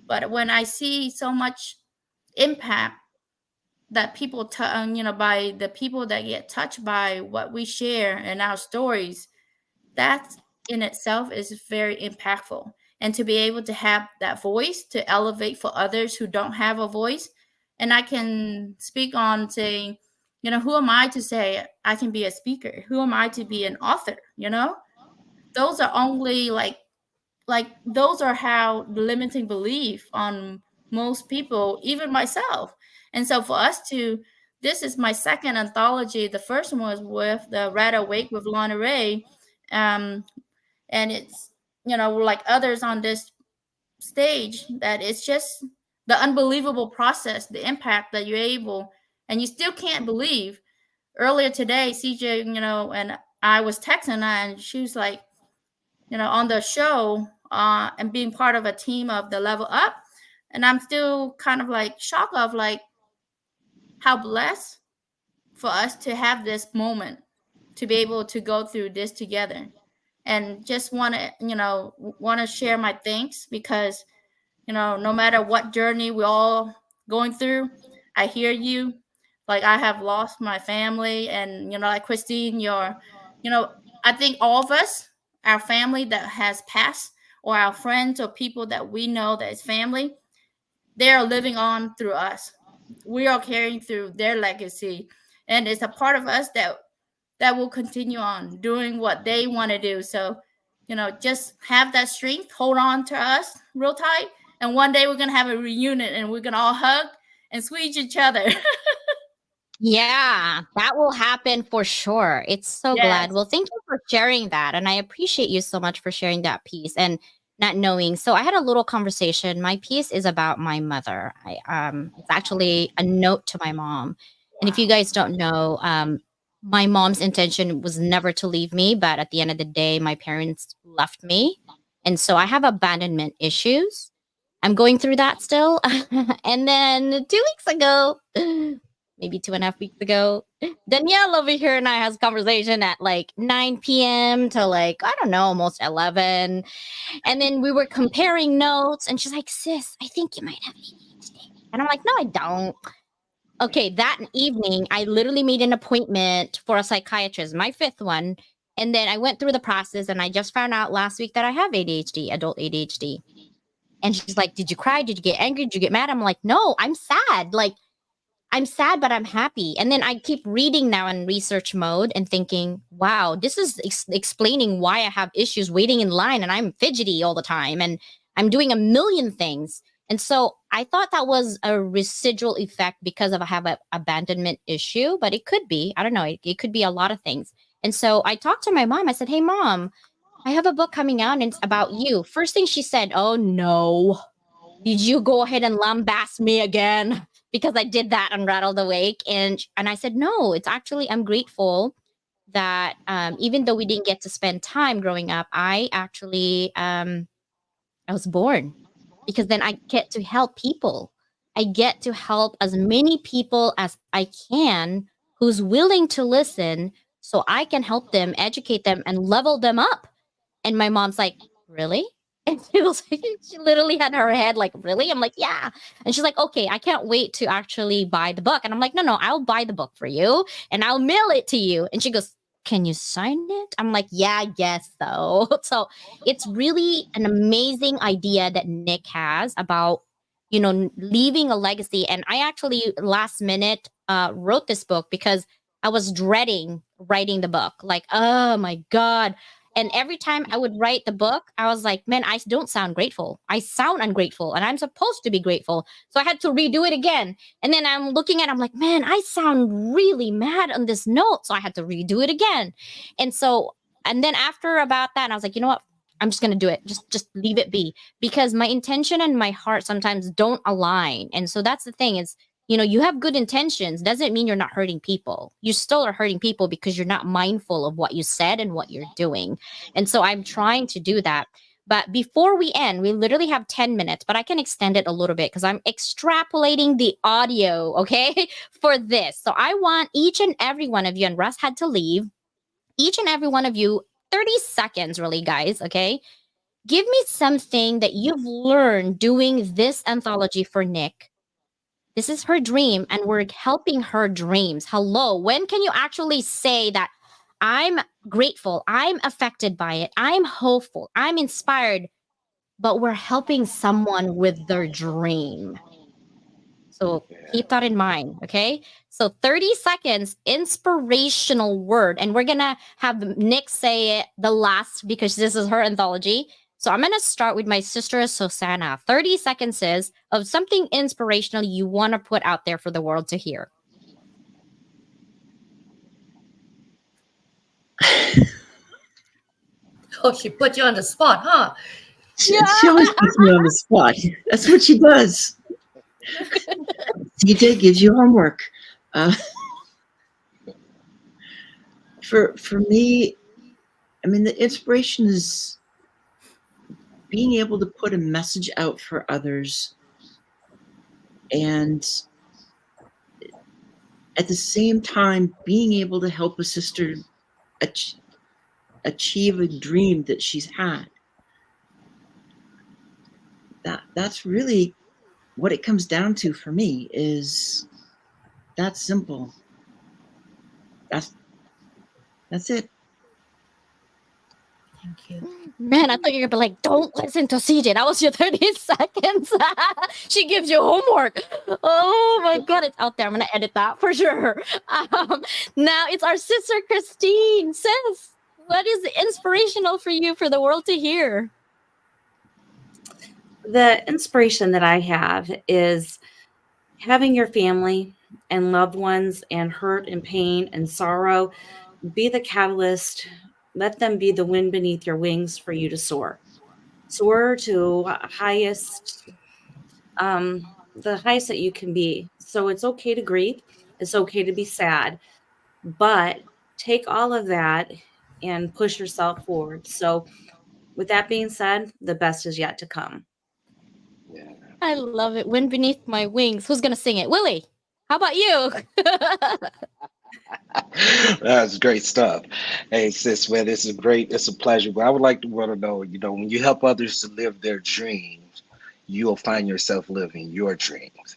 But when I see so much impact that people, by the people that get touched by what we share in our stories, that in itself is very impactful. And to be able to have that voice to elevate for others who don't have a voice. And I can speak on saying, who am I to say I can be a speaker? Who am I to be an author? Those are only like those are how the limiting belief on most people, even myself. And so for us this is my second anthology. The first one was with the Rat Awake with Lana Ray. And it's, like others on this stage, that it's just the unbelievable process, the impact that you're able, and you still can't believe. Earlier today, CJ, and I was texting her, and she was like, on the show and being part of a team of the Level Up. And I'm still kind of like shocked of like how blessed for us to have this moment to be able to go through this together. And just want to share my thanks because no matter what journey we're all going through, I hear you. Like I have lost my family, and like Christine, you know, I think all of us, our family that has passed, or our friends or people that we know that is family, they are living on through us. We are carrying through their legacy, and it's a part of us that will continue on doing what they want to do. So, just have that strength, hold on to us real tight. And one day we're going to have a reunion and we're going to all hug and squeeze each other. Yeah, that will happen for sure. It's so glad. Yes. Well, thank you for sharing that. And I appreciate you so much for sharing that piece and not knowing. So I had a little conversation. My piece is about my mother. It's actually a note to my mom. And if you guys don't know, my mom's intention was never to leave me, but at the end of the day, my parents left me. And so I have abandonment issues. I'm going through that still. And then 2 weeks ago, maybe 2.5 weeks ago, Danielle over here and I has conversation at like 9 p.m. to like, I don't know, almost 11. And then we were comparing notes and she's like, sis, I think you might have ADHD. And I'm like, no, I don't. Okay, that evening, I literally made an appointment for a psychiatrist, my fifth one. And then I went through the process and I just found out last week that I have ADHD, adult ADHD. And she's like, did you cry? Did you get angry? Did you get mad? I'm like, no, I'm sad. Like, I'm sad, but I'm happy. And then I keep reading now in research mode and thinking, wow, this is explaining why I have issues waiting in line and I'm fidgety all the time and I'm doing a million things. And so I thought that was a residual effect because of I have an abandonment issue, but it could be, I don't know, it could be a lot of things. And so I talked to my mom. I said, hey, mom, I have a book coming out and it's about you. First thing she said, oh, no. Did you go ahead and lambast me again? Because I did that on Rattled Awake. And I said, no, it's actually, I'm grateful that even though we didn't get to spend time growing up, I actually, I was born because then I get to help people. I get to help as many people as I can who's willing to listen so I can help them, educate them, and level them up. And my mom's like, really? And she was like, she literally had her head like, really? I'm like, yeah. And she's like, okay, I can't wait to actually buy the book. And I'm like, no, I'll buy the book for you and I'll mail it to you. And she goes, can you sign it? I'm like, yeah, I guess so. So it's really an amazing idea that Nick has about, leaving a legacy. And I actually last minute wrote this book because I was dreading writing the book. Like, oh my God. And every time I would write the book, I was like, man, I don't sound grateful. I sound ungrateful and I'm supposed to be grateful. So I had to redo it again. And then I'm looking at it, I'm like, man, I sound really mad on this note. So I had to redo it again. And then after about that, I was like, you know what? I'm just going to do it. Just leave it be because my intention and my heart sometimes don't align. And so that's the thing is, you have good intentions doesn't mean you're not hurting people. You still are hurting people because you're not mindful of what you said and what you're doing. And so I'm trying to do that. But before we end, we literally have 10 minutes, but I can extend it a little bit because I'm extrapolating the audio, okay, for this. So I want each and every one of you, and Russ had to leave, each and every one of you, 30 seconds, really, guys, okay? Give me something that you've learned doing this anthology for Nick. This is her dream, and we're helping her dreams. Hello. When can you actually say that I'm grateful, I'm affected by it, I'm hopeful, I'm inspired, but we're helping someone with their dream? So keep that in mind, okay? So 30 seconds, inspirational word. And we're going to have Nick say it the last because this is her anthology. So I'm going to start with my sister, Susanna. 30 seconds is of something inspirational you want to put out there for the world to hear. Oh, she put you on the spot, huh? She always puts me on the spot. That's what she does. CJ gives you homework. For me, I mean, the inspiration is being able to put a message out for others and at the same time being able to help a sister achieve a dream that she's had. That's really what it comes down to for me, is that simple. That's it. Thank you. Man, I thought you were gonna be like, don't listen to CJ. That was your 30 seconds. She gives you homework. Oh my god, it's out there. I'm gonna edit that for sure. Now it's our sister Christine. Sis, what is inspirational for you for the world to hear? The inspiration that I have is having your family and loved ones and hurt and pain and sorrow be the catalyst. Let them be the wind beneath your wings for you to soar. Soar to the highest that you can be. So it's okay to grieve. It's okay to be sad, but take all of that and push yourself forward. So with that being said, the best is yet to come. Yeah. I love it. Wind beneath my wings. Who's gonna sing it? Willie, how about you? That's great stuff. Hey, sis, man, it's a pleasure. But I would like to want to know, when you help others to live their dreams, you'll find yourself living your dreams.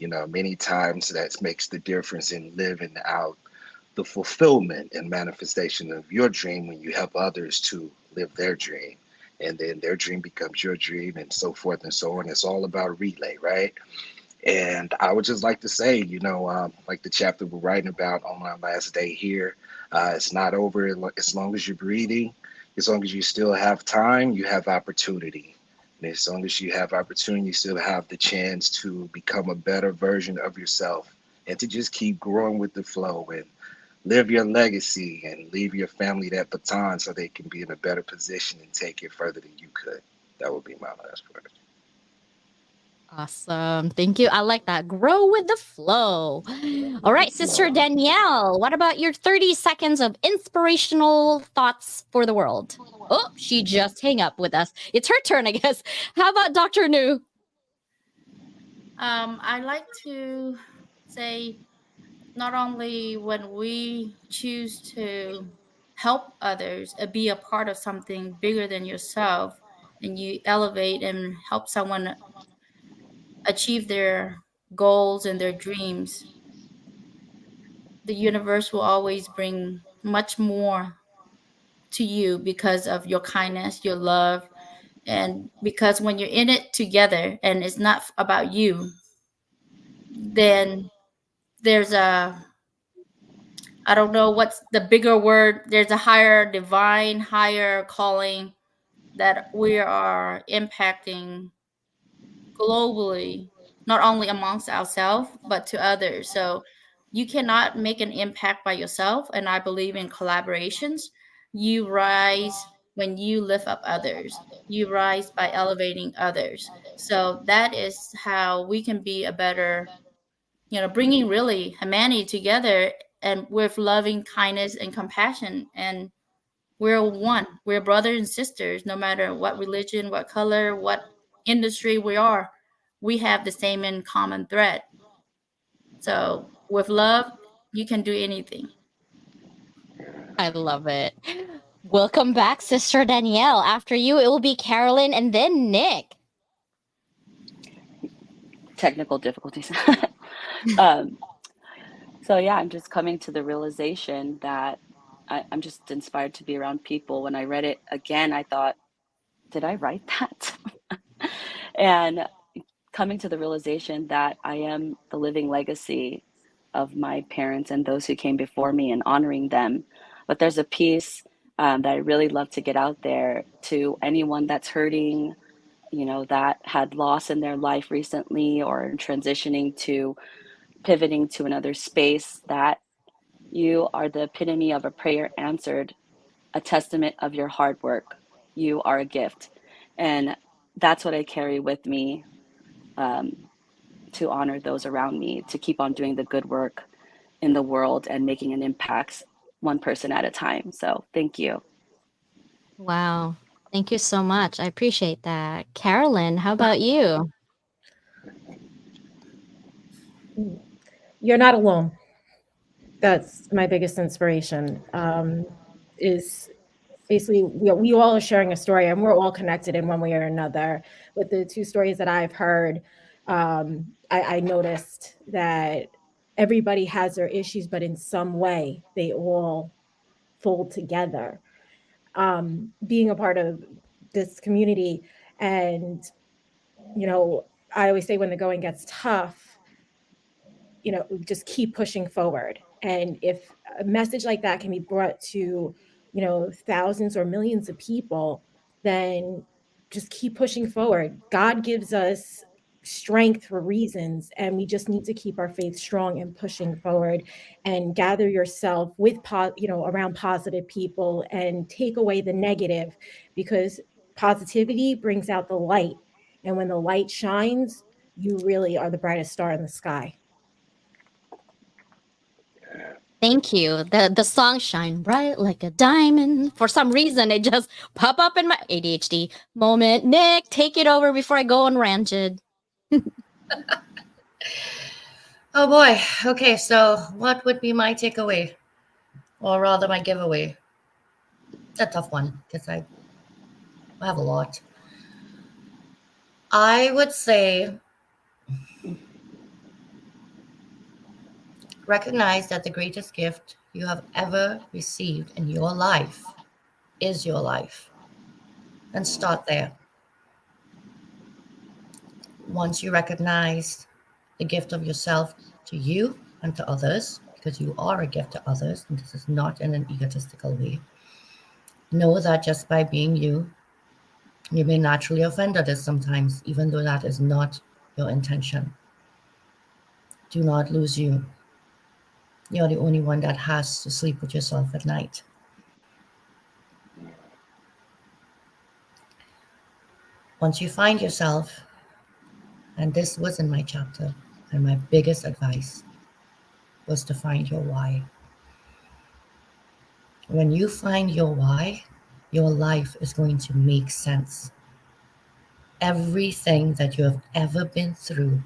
Many times that makes the difference in living out the fulfillment and manifestation of your dream when you help others to live their dream. And then their dream becomes your dream, and so forth and so on. It's all about a relay, right? And I would just like to say, like the chapter we're writing about on my last day here, it's not over as long as you're breathing. As long as you still have time, you have opportunity. And as long as you have opportunity, you still have the chance to become a better version of yourself and to just keep growing with the flow and live your legacy and leave your family that baton so they can be in a better position and take it further than you could. That would be my last word. Awesome. Thank you. I like that. Grow with the flow. All right, Sister Flow. Danielle, what about your 30 seconds of inspirational thoughts for the world? Oh, she just hang up with us. It's her turn, I guess. How about Dr. Nu? I like to say not only when we choose to help others, be a part of something bigger than yourself, and you elevate and help someone achieve their goals and their dreams, the universe will always bring much more to you because of your kindness, your love, and because when you're in it together and it's not about you, then there's a, I don't know what's the bigger word, there's a higher divine, higher calling that we are impacting globally, not only amongst ourselves, but to others. So you cannot make an impact by yourself. And I believe in collaborations. You rise when you lift up others, you rise by elevating others. So that is how we can be a better, bringing really humanity together and with loving kindness and compassion. And we're one. We're brothers and sisters, no matter what religion, what color, what industry we are. We have the same in common thread. So with love, you can do anything. I love it. Welcome back, Sister Danielle. After you, it will be Carolyn and then Nick. Technical difficulties. um, so yeah, I'm just coming to the realization that I'm just inspired to be around people. When I read it again, I thought, did I write that? And coming to the realization that I am the living legacy of my parents and those who came before me and honoring them. But there's a piece that I really love to get out there to anyone that's hurting, that had loss in their life recently or transitioning to pivoting to another space, that you are the epitome of a prayer answered, a testament of your hard work. You are a gift. And that's what I carry with me, to honor those around me, to keep on doing the good work in the world and making an impact one person at a time. So thank you. Wow. Thank you so much. I appreciate that. Carolyn, how about you? You're not alone. That's my biggest inspiration. Is basically we all are sharing a story, and we're all connected in one way or another. With the two stories that I've heard, I noticed that everybody has their issues, but in some way they all fold together. Being a part of this community, and I always say when the going gets tough, just keep pushing forward. And if a message like that can be brought to, thousands or millions of people, then just keep pushing forward. God gives us strength for reasons, and we just need to keep our faith strong and pushing forward, and gather yourself with around positive people, and take away the negative, because positivity brings out the light, and when the light shines, you really are the brightest star in the sky. Thank you. The song "Shine Bright Like a Diamond." For some reason, it just pop up in my ADHD moment. Nick, take it over before I go unranted. Oh boy. Okay, so what would be my takeaway? Or rather, my giveaway? It's a tough one because I have a lot. I would say recognize that the greatest gift you have ever received in your life is your life. And start there. Once you recognize the gift of yourself to you and to others, because you are a gift to others, and this is not in an egotistical way, know that just by being you, you may naturally offend others sometimes, even though that is not your intention. Do not lose you. You're the only one that has to sleep with yourself at night. Once you find yourself, and this was in my chapter, and my biggest advice was to find your why. When you find your why, your life is going to make sense. Everything that you have ever been through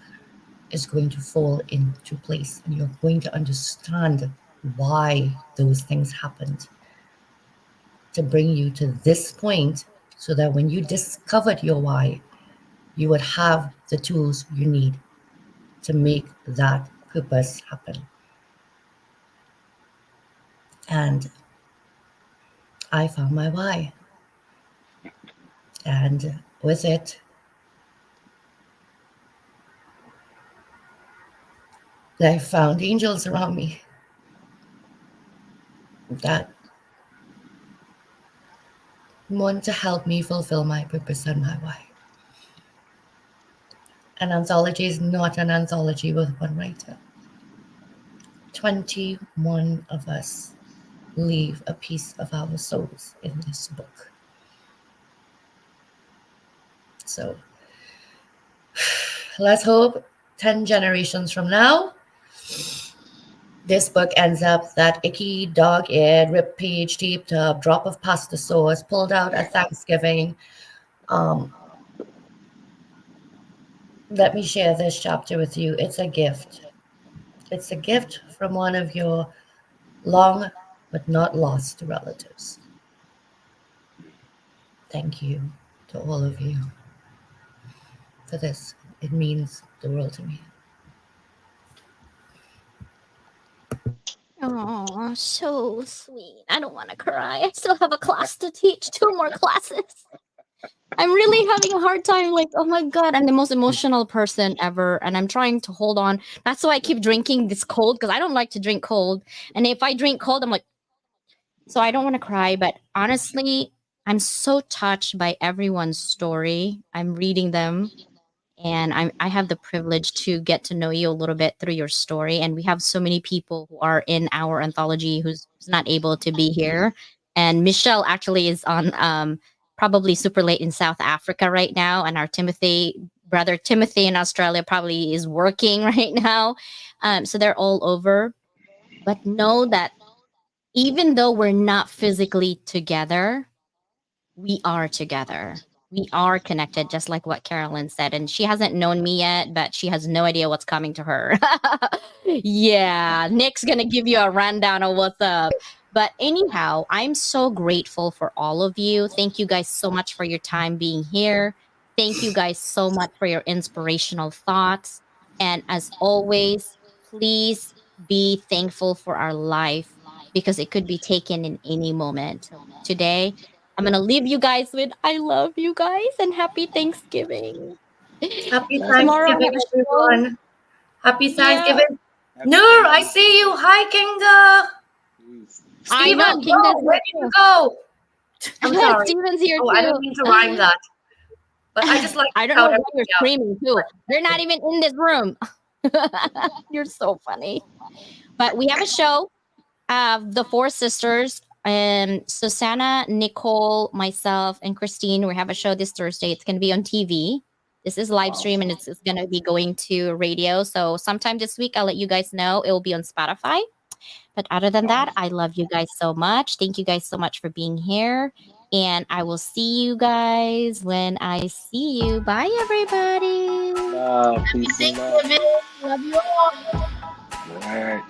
is going to fall into place, and you're going to understand why those things happened to bring you to this point, so that when you discovered your why, you would have the tools you need to make that purpose happen. And I found my why. And with it, I found angels around me that want to help me fulfill my purpose and my why. An anthology is not an anthology with one writer. 21 of us leave a piece of our souls in this book. So let's hope 10 generations from now, this book ends up that icky, dog-eared, ripped page, taped up, drop of pasta sauce pulled out at Thanksgiving. Let me share this chapter with you. It's a gift. It's a gift from one of your long but not lost relatives. Thank you to all of you for this. It means the world to me. Oh, so sweet. I don't want to cry. I still have a class to teach, 2 more classes. I'm really having a hard time. Like, oh my God, I'm the most emotional person ever. And I'm trying to hold on. That's why I keep drinking this cold, because I don't like to drink cold. And if I drink cold, I'm like, so I don't want to cry. But honestly, I'm so touched by everyone's story. I'm reading them. And I have the privilege to get to know you a little bit through your story. And we have so many people who are in our anthology who's not able to be here. And Michelle actually is on probably super late in South Africa right now. And our brother Timothy in Australia probably is working right now. So they're all over. But know that even though we're not physically together, we are together. we are connected, just like what Carolyn said. And she hasn't known me yet, but she has no idea what's coming to her. Yeah, Nick's gonna give you a rundown of what's up. But anyhow, I'm so grateful for all of you. Thank you guys so much for your time being here. Thank you guys so much for your inspirational thoughts. And as always, please be thankful for our life because it could be taken in any moment. Today, I'm going to leave you guys with I love you guys and happy Thanksgiving. Happy Tomorrow I Thanksgiving, have a show. everyone. Happy Yeah. Thanksgiving. Happy Noor, I Thanksgiving. see you. Hi, Kinga. I know, Steven, Kinga's whoa, where here did you go? I'm too. sorry. Steven's here Oh, too. I didn't mean to rhyme that. But I just like I to don't know shout why you're everybody out. screaming too. They're not even in this room. You're so funny. But we have a show. The four sisters, Susanna, Nicole, myself, and Christine. We have a show this Thursday. It's going to be on TV. This is live stream and it's going to be going to radio. So sometime this week, I'll let you guys know. It will be on Spotify. But other than that, I love you guys so much. Thank you guys so much for being here. And I will see you guys when I see you. Bye, everybody. Peace and love. Thanksgiving. Love you all. All right.